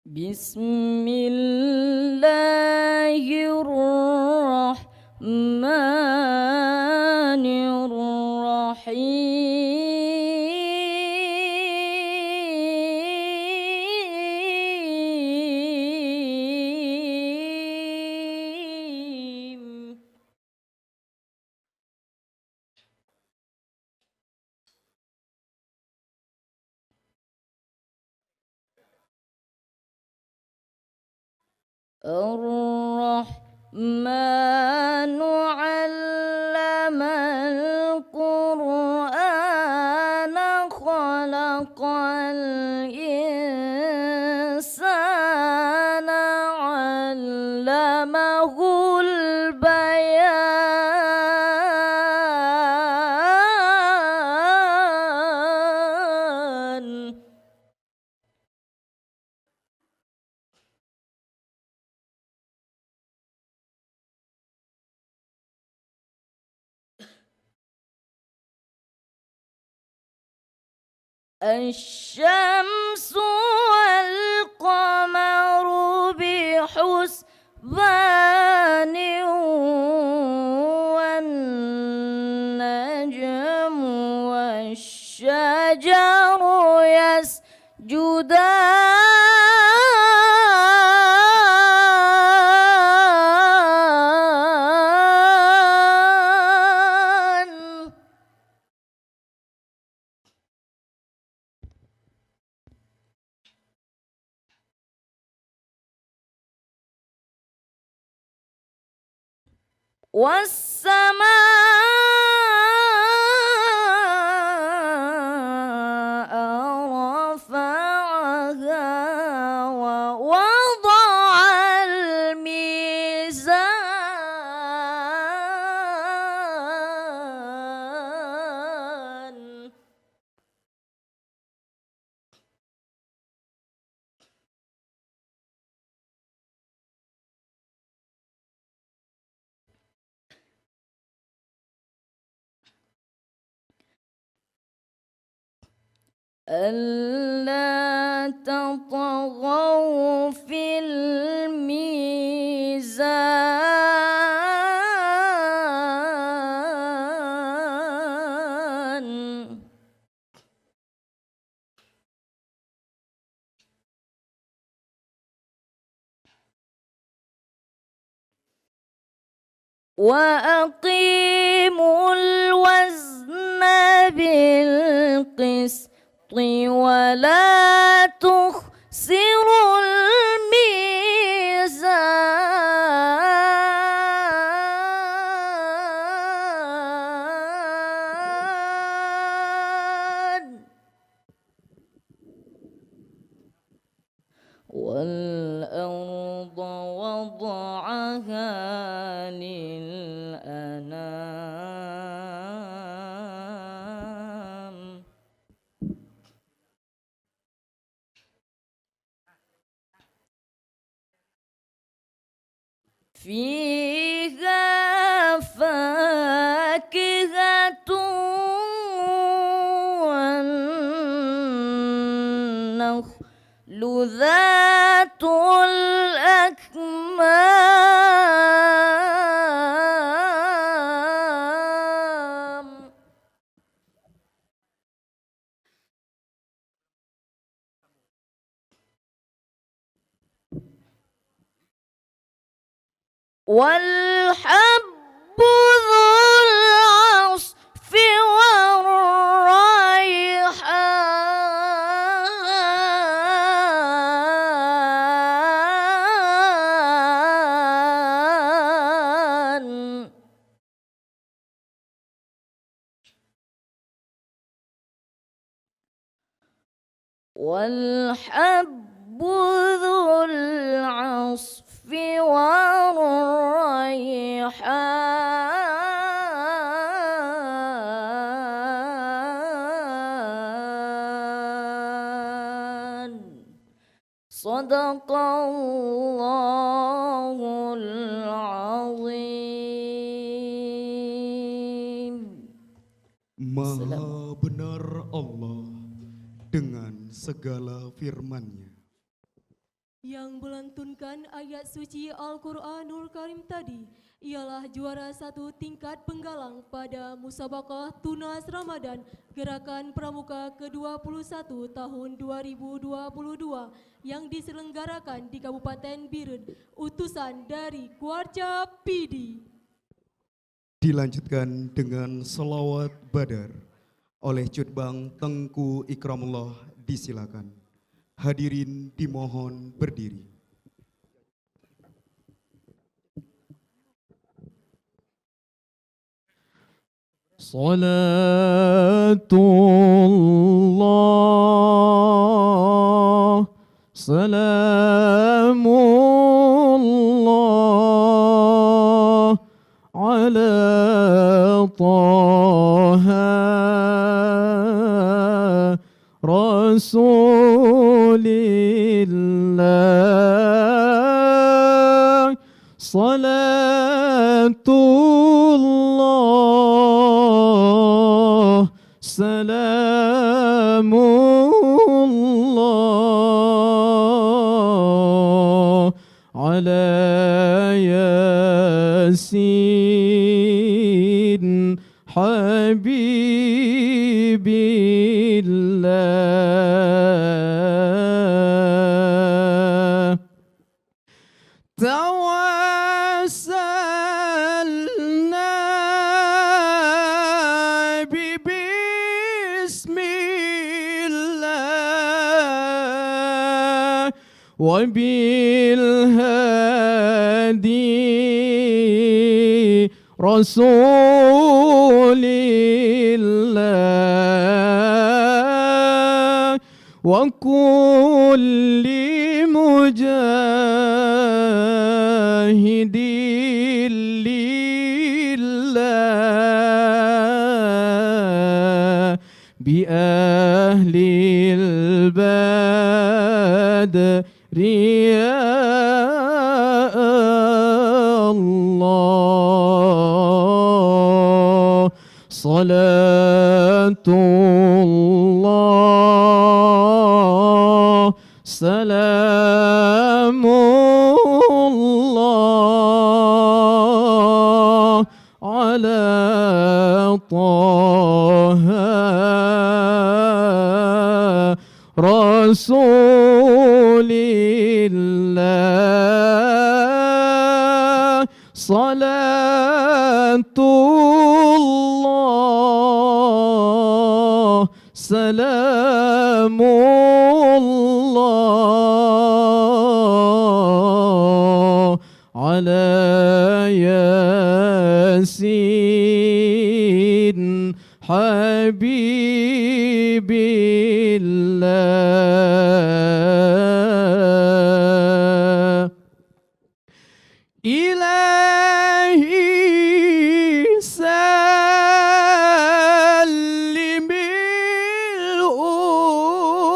Bismillahirrahmanirrahim. Ar-Rahmanu 'allamal Qur'ana khalaqal insana 'allamahul bayan. Asy-syamsu wal qamaru bihusbanin wan najmu wasy-syajaru yasjudan. Was-samaa'a rafa'aha wa wada'al mizan. ألا تطغوا في الميزان. وأقيموا الوزن بالقسط ولا تخسروا الميزان. والأرض وضعها للأنام. فيها فاكهة والنخل ذات الأكمام. والحب ذو العصف والريحان. والحب ذو العصف والريحان. Sadaqallahul azim. Maha benar Allah dengan segala firman-Nya. Yang melantunkan ayat suci Al-Quranul Karim tadi ialah juara 1 tingkat penggalang pada Musabaqah Tunas Ramadan Gerakan Pramuka ke-21 tahun 2022 yang diselenggarakan di Kabupaten Biren, utusan dari Kuarca PD. Dilanjutkan dengan selawat badar oleh Cutbang Tengku Ikramullah, disilakan. Hadirin dimohon berdiri. Salatullah, salamullah ala Taha Rasulillah. Salatullah, salamullah ala Yasin Habibillah. Tawassalna bismillah wa bilhadi Rasulillah wa kulli mujahidin lillah bi ahlil badri ya Allah. Salatullah, salamullah ala Taha Rasulillah. Salatullah, salamullah ala Yasin Habibillah. Ilahi sallimil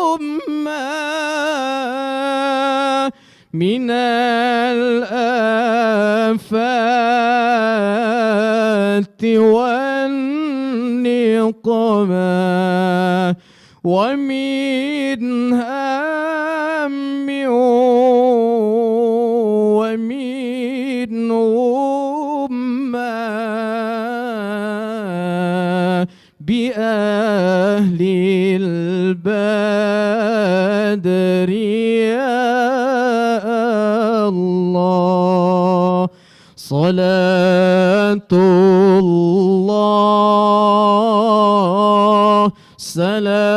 ummah minal afati wan niqmah wa min hammi wa min ummah bi ahlil badri ya Allah. Salatullah, salamullah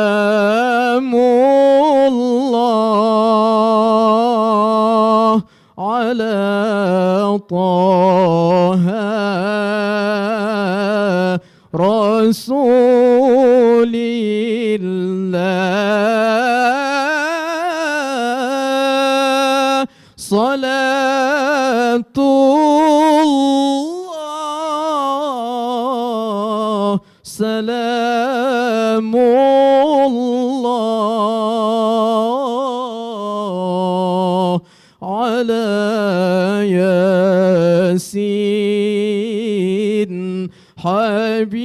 ala Taha Rasulillah. Salatullah, salamullah ala Yasin Habibillah.